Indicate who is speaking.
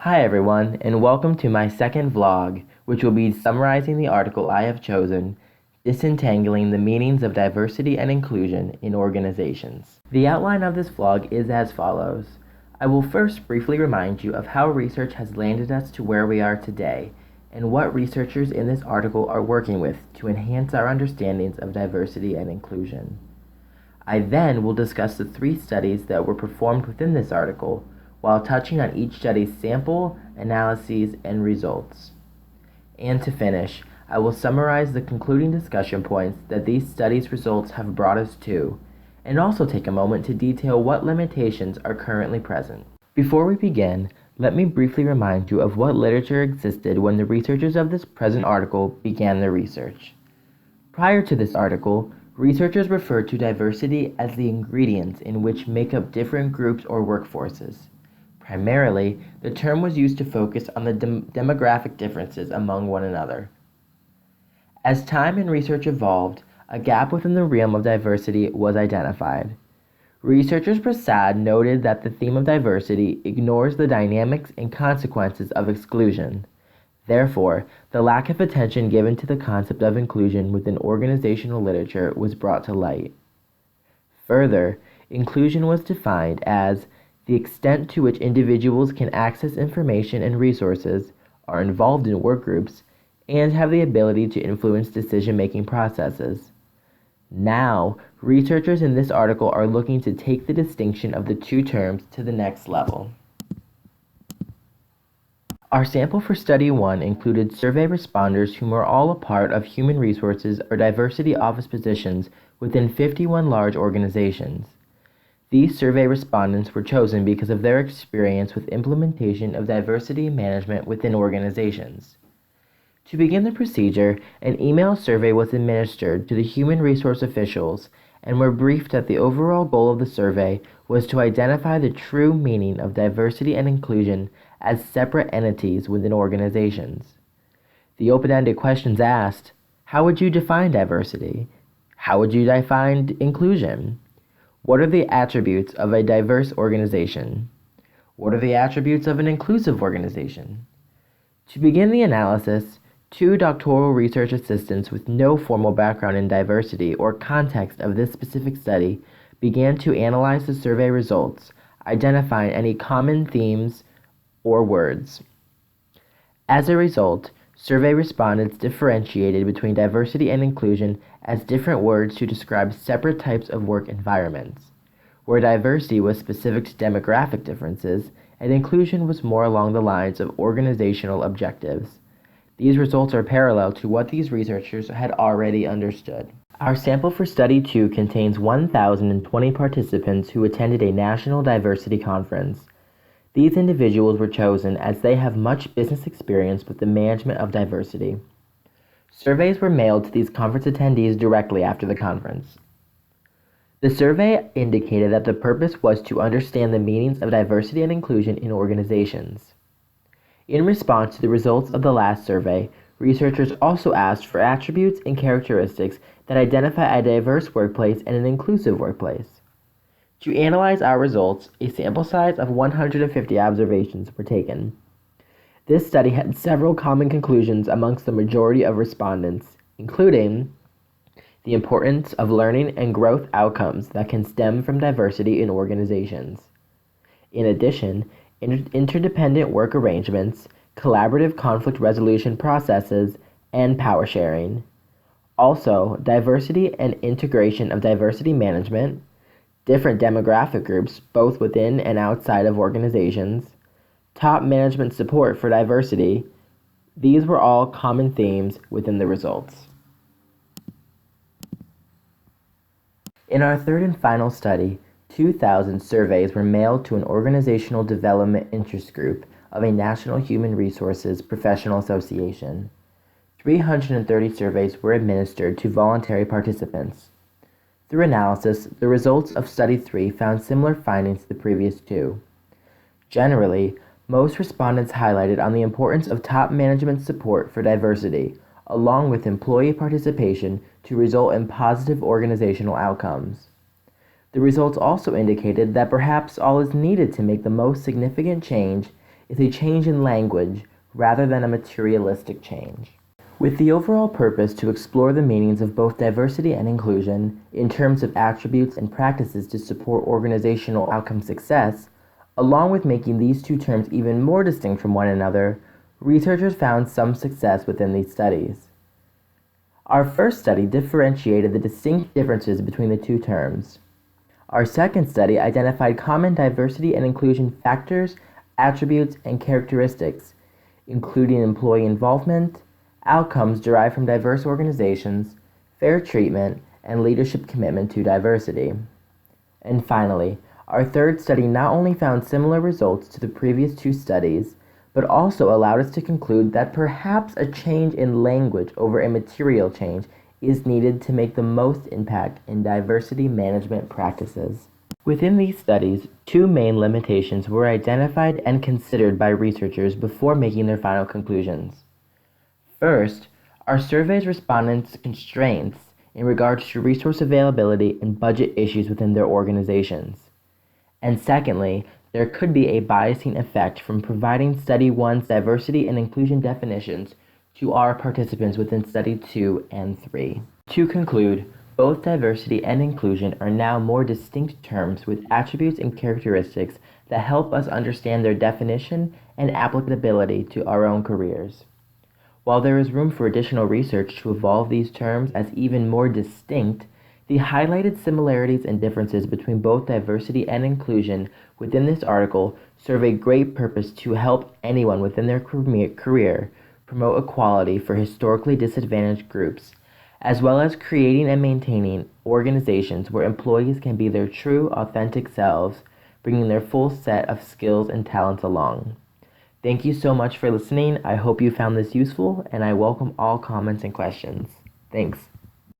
Speaker 1: Hi everyone, and welcome to my second vlog, which will be summarizing the article I have chosen, Disentangling the Meanings of Diversity and Inclusion in Organizations. The outline of this vlog is as follows. I will first briefly remind you of how research has landed us to where we are today, and what researchers in this article are working with to enhance our understandings of diversity and inclusion. I then will discuss the 3 studies that were performed within this article, while touching on each study's sample, analyses, and results. And to finish, I will summarize the concluding discussion points that these studies' results have brought us to, and also take a moment to detail what limitations are currently present. Before we begin, let me briefly remind you of what literature existed when the researchers of this present article began their research. Prior to this article, researchers referred to diversity as the ingredients in which make up different groups or workforces. Primarily, the term was used to focus on the demographic differences among one another. As time and research evolved, a gap within the realm of diversity was identified. Researchers Prasad noted that the theme of diversity ignores the dynamics and consequences of exclusion. Therefore, the lack of attention given to the concept of inclusion within organizational literature was brought to light. Further, inclusion was defined as the extent to which individuals can access information and resources, are involved in work groups, and have the ability to influence decision-making processes. Now, researchers in this article are looking to take the distinction of the 2 terms to the next level. Our sample for Study 1 included survey responders whom are all a part of human resources or diversity office positions within 51 large organizations. These survey respondents were chosen because of their experience with implementation of diversity management within organizations. To begin the procedure, an email survey was administered to the human resource officials and were briefed that the overall goal of the survey was to identify the true meaning of diversity and inclusion as separate entities within organizations. The open-ended questions asked, how would you define diversity? How would you define inclusion? What are the attributes of a diverse organization? What are the attributes of an inclusive organization? To begin the analysis, 2 doctoral research assistants with no formal background in diversity or context of this specific study began to analyze the survey results, identifying any common themes or words. As a result, survey respondents differentiated between diversity and inclusion as different words to describe separate types of work environments, where diversity was specific to demographic differences and inclusion was more along the lines of organizational objectives. These results are parallel to what these researchers had already understood. Our sample for Study 2 contains 1,020 participants who attended a national diversity conference. These individuals were chosen as they have much business experience with the management of diversity. Surveys were mailed to these conference attendees directly after the conference. The survey indicated that the purpose was to understand the meanings of diversity and inclusion in organizations. In response to the results of the last survey, researchers also asked for attributes and characteristics that identify a diverse workplace and an inclusive workplace. To analyze our results, a sample size of 150 observations were taken. This study had several common conclusions amongst the majority of respondents, including the importance of learning and growth outcomes that can stem from diversity in organizations. In addition, interdependent work arrangements, collaborative conflict resolution processes, and power sharing. Also, diversity and integration of diversity management, different demographic groups both within and outside of organizations, top management support for diversity. These were all common themes within the results. In our 3rd and final study, 2,000 surveys were mailed to an organizational development interest group of a national human resources professional association. 330 surveys were administered to voluntary participants. Through analysis, the results of Study 3 found similar findings to the previous 2. Generally, most respondents highlighted on the importance of top management support for diversity, along with employee participation to result in positive organizational outcomes. The results also indicated that perhaps all is needed to make the most significant change is a change in language rather than a materialistic change. With the overall purpose to explore the meanings of both diversity and inclusion in terms of attributes and practices to support organizational outcome success, along with making these two terms even more distinct from one another, researchers found some success within these studies. Our first study differentiated the distinct differences between the two terms. Our second study identified common diversity and inclusion factors, attributes, and characteristics, including employee involvement, outcomes derived from diverse organizations, fair treatment, and leadership commitment to diversity. And finally, our third study not only found similar results to the previous two studies, but also allowed us to conclude that perhaps a change in language over a material change is needed to make the most impact in diversity management practices. Within these studies, two main limitations were identified and considered by researchers before making their final conclusions. First, our survey's respondents' constraints in regards to resource availability and budget issues within their organizations. And secondly, there could be a biasing effect from providing Study 1's diversity and inclusion definitions to our participants within Study 2 and 3. To conclude, both diversity and inclusion are now more distinct terms with attributes and characteristics that help us understand their definition and applicability to our own careers. While there is room for additional research to evolve these terms as even more distinct, the highlighted similarities and differences between both diversity and inclusion within this article serve a great purpose to help anyone within their career promote equality for historically disadvantaged groups, as well as creating and maintaining organizations where employees can be their true, authentic selves, bringing their full set of skills and talents along. Thank you so much for listening. I hope you found this useful, and I welcome all comments and questions. Thanks.